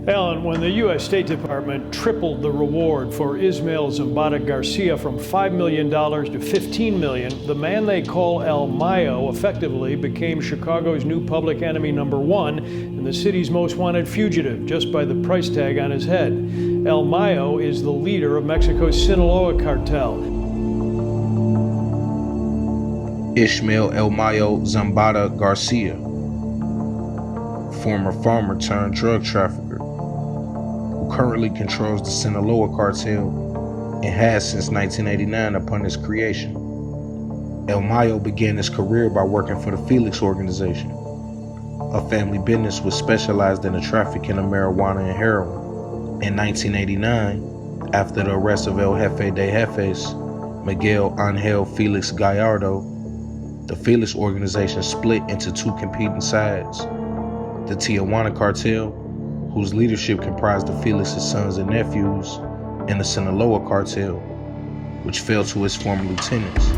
Alan, when the U.S. State Department tripled the reward for Ismael Zambada Garcia from $5 million to $15 million, the man they call El Mayo effectively became Chicago's new public enemy #1 and the city's most wanted fugitive, just by the price tag on his head. El Mayo is the leader of Mexico's Sinaloa cartel. Ismael El Mayo Zambada Garcia, former farmer turned drug trafficker, who currently controls the Sinaloa cartel and has since 1989 upon its creation. El Mayo began his career by working for the Felix organization, a family business which specialized in the trafficking of marijuana and heroin. In 1989, after the arrest of El Jefe de Jefes, Miguel Angel Felix Gallardo, the Felix organization split into two competing sides: the Tijuana cartel, whose leadership comprised of Felix's sons and nephews, and the Sinaloa cartel, which fell to its former lieutenants.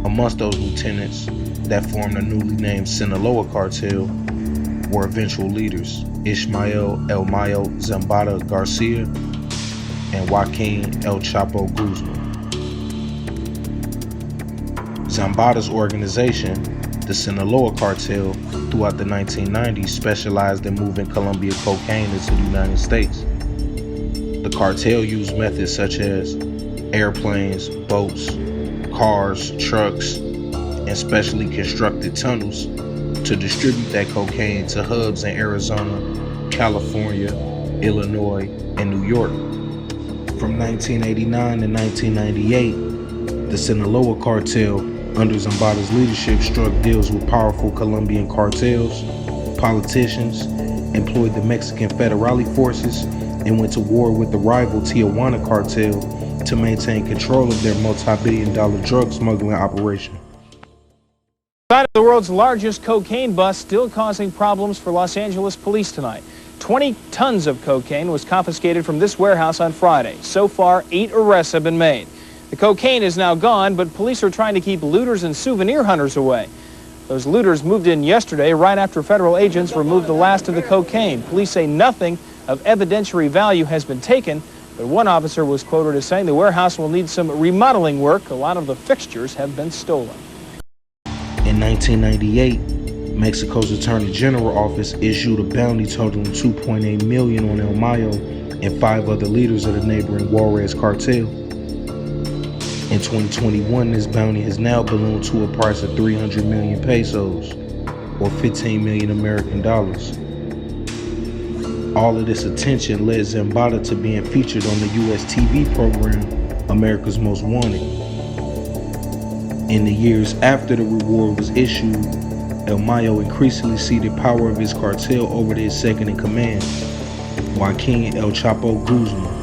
Amongst those lieutenants that formed the newly named Sinaloa cartel were eventual leaders Ismael El Mayo Zambada Garcia and Joaquin El Chapo Guzman. Zambada's organization, the Sinaloa cartel, throughout the 1990s specialized in moving Colombia cocaine into the United States. The cartel used methods such as airplanes, boats, cars, trucks, and specially constructed tunnels to distribute that cocaine to hubs in Arizona, California, Illinois, and New York. From 1989 to 1998, the Sinaloa cartel, under Zambada's leadership, struck deals with powerful Colombian cartels, politicians, employed the Mexican federale forces, and went to war with the rival Tijuana cartel to maintain control of their multi-billion-dollar drug smuggling operation. Side of the world's largest cocaine bust still causing problems for Los Angeles police tonight. 20 tons of cocaine was confiscated from this warehouse on Friday. So far, 8 arrests have been made. The cocaine is now gone, but police are trying to keep looters and souvenir hunters away. Those looters moved in yesterday right after federal agents removed the last of the cocaine. Police say nothing of evidentiary value has been taken, but one officer was quoted as saying the warehouse will need some remodeling work. A lot of the fixtures have been stolen. In 1998, Mexico's Attorney General office issued a bounty totaling $2.8 million on El Mayo and 5 other leaders of the neighboring Juarez cartel. In 2021, this bounty has now ballooned to a price of 300 million pesos, or 15 million American dollars. All of this attention led Zambada to being featured on the U.S. TV program America's Most Wanted. In the years after the reward was issued, El Mayo increasingly ceded power of his cartel over to his second in command, Joaquin El Chapo Guzman.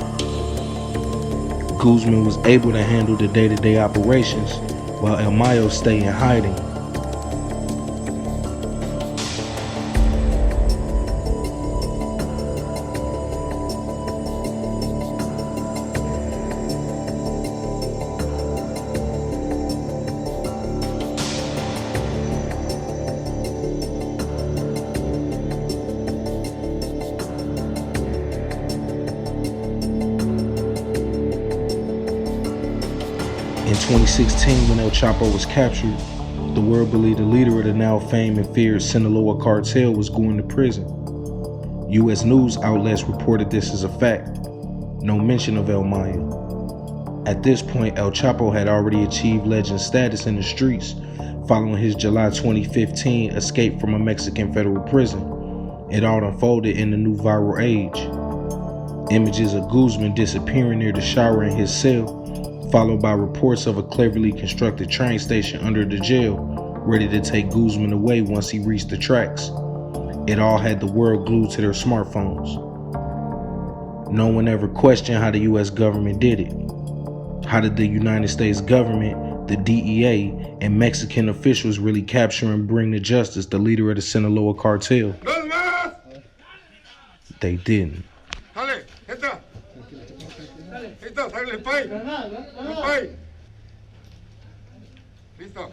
Guzman was able to handle the day-to-day operations while El Mayo stayed in hiding. In 2016, when El Chapo was captured, the world believed the leader of the now famed and feared Sinaloa cartel was going to prison. U.S. news outlets reported this as a fact. No mention of El Mayo. At this point, El Chapo had already achieved legend status in the streets following his July 2015 escape from a Mexican federal prison. It all unfolded in the new viral age. Images of Guzman disappearing near the shower in his cell, followed by reports of a cleverly constructed train station under the jail, ready to take Guzman away once he reached the tracks. It all had the world glued to their smartphones. No one ever questioned how the U.S. government did it. How did the United States government, the DEA, and Mexican officials really capture and bring to justice the leader of the Sinaloa cartel? They didn't. Listo.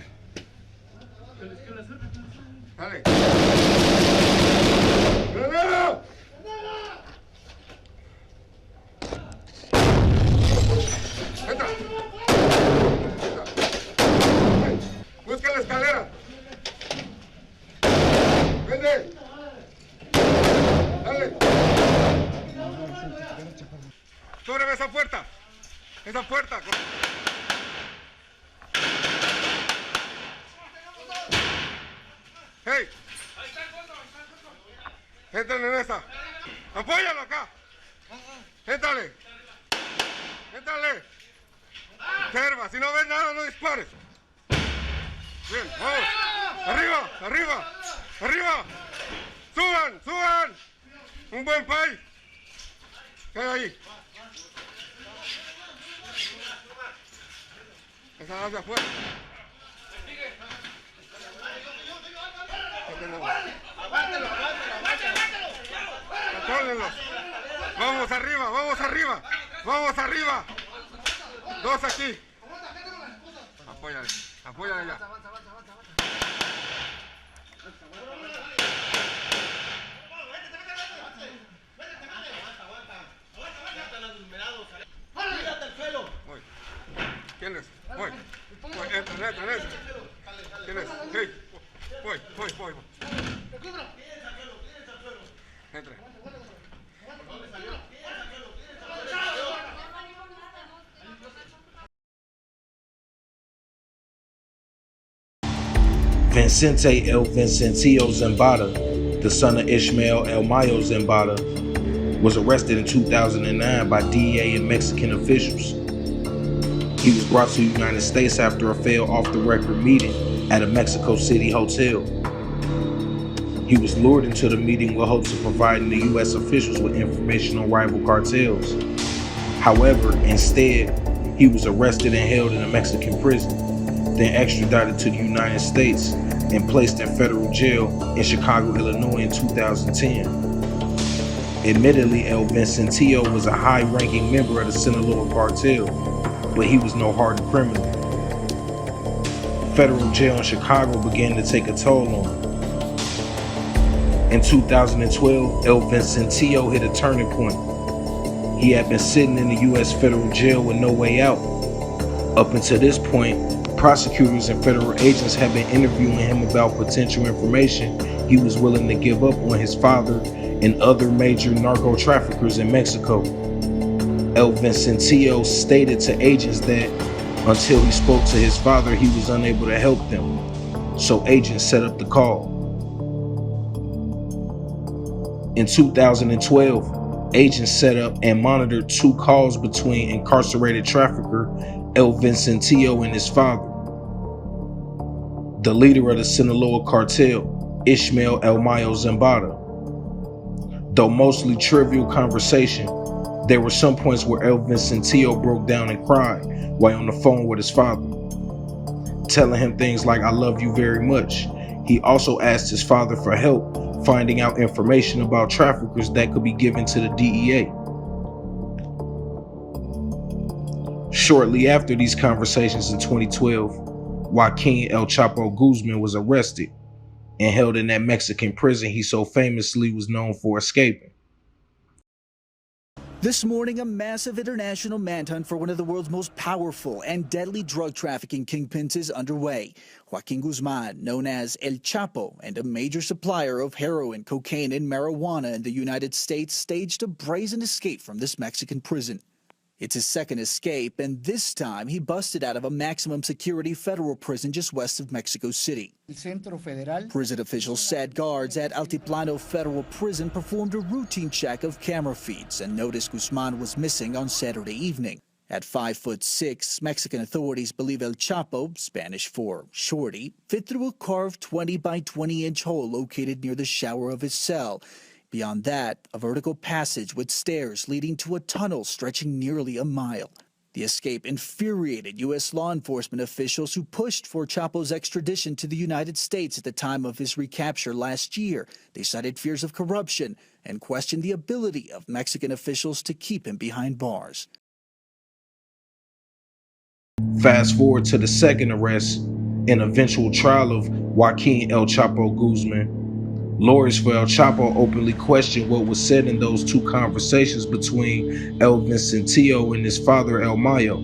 Dale. Hey. Éntrale en esa. Apóyalo acá. Éntrale. Éntrale. Observa, si no ves nada, no dispares. Bien, vamos. Arriba, arriba, arriba. Suban, suban. Un buen país. Queda ahí. Esa hacia afuera. Contrólenlos. Vamos arriba, vamos arriba. Vamos arriba. Dos aquí. Apóyale, apóyale ya. Voy. ¿Quién es? Voy. Voy, entra. ¿Quién es? Hey. Voy. Entra. Vicente El Vicentillo Zambada, the son of Ismael El Mayo Zambada, was arrested in 2009 by DEA and Mexican officials. He was brought to the United States after a failed off-the-record meeting at a Mexico City hotel. He was lured into the meeting with hopes of providing the U.S. officials with information on rival cartels. However, instead, he was arrested and held in a Mexican prison, then extradited to the United States and placed in federal jail in Chicago, Illinois in 2010. Admittedly, El Vicentillo was a high-ranking member of the Sinaloa Cartel, but he was no hardened criminal. Federal jail in Chicago began to take a toll on him. In 2012, El Vicentillo hit a turning point. He had been sitting in the U.S. federal jail with no way out. Up until this point, prosecutors and federal agents had been interviewing him about potential information he was willing to give up on his father and other major narco traffickers in Mexico. El Vicentillo stated to agents that until he spoke to his father, he was unable to help them. So agents set up the call. In 2012, agents set up and monitored 2 calls between incarcerated trafficker El Vicentillo and his father. The leader of the Sinaloa Cartel, Ismael El Mayo Zambada. Though mostly trivial conversation, there were some points where El Vicentillo broke down and cried while on the phone with his father, telling him things like, "I love you very much." He also asked his father for help finding out information about traffickers that could be given to the DEA. Shortly after these conversations in 2012, Joaquin El Chapo Guzman was arrested and held in that Mexican prison he so famously was known for escaping. This morning, a massive international manhunt for one of the world's most powerful and deadly drug trafficking kingpins is underway. Joaquin Guzman, known as El Chapo and a major supplier of heroin, cocaine, and marijuana in the United States, staged a brazen escape from this Mexican prison. It's his second escape, and this time he busted out of a maximum security federal prison just west of Mexico City. Prison officials said guards at Altiplano Federal Prison performed a routine check of camera feeds and noticed Guzman was missing on Saturday evening. At 5'6", Mexican authorities believe El Chapo, Spanish for shorty, fit through a carved 20 by 20-inch hole located near the shower of his cell. Beyond that, a vertical passage with stairs leading to a tunnel stretching nearly a mile. The escape infuriated U.S. law enforcement officials who pushed for Chapo's extradition to the United States at the time of his recapture last year. They cited fears of corruption and questioned the ability of Mexican officials to keep him behind bars. Fast forward to the second arrest and eventual trial of Joaquin El Chapo Guzman. Lawyers for El Chapo openly questioned what was said in those 2 conversations between El Vicentillo and his father El Mayo.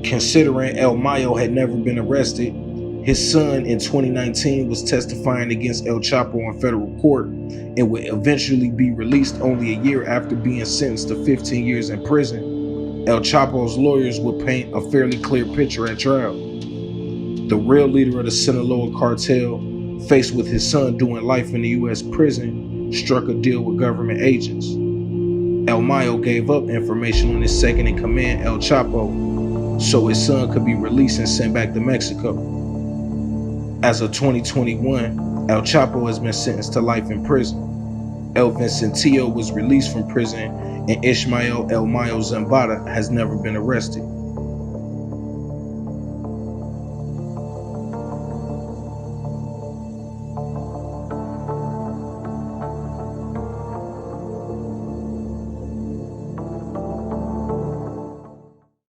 Considering El Mayo had never been arrested, his son in 2019 was testifying against El Chapo in federal court and would eventually be released only a year after being sentenced to 15 years in prison. El Chapo's lawyers would paint a fairly clear picture at trial. The real leader of the Sinaloa cartel, faced with his son doing life in the U.S. prison, struck a deal with government agents. El Mayo gave up information on his second-in-command, El Chapo, so his son could be released and sent back to Mexico. As of 2021, El Chapo has been sentenced to life in prison. El Vicentillo was released from prison, and Ismael El Mayo Zambada has never been arrested.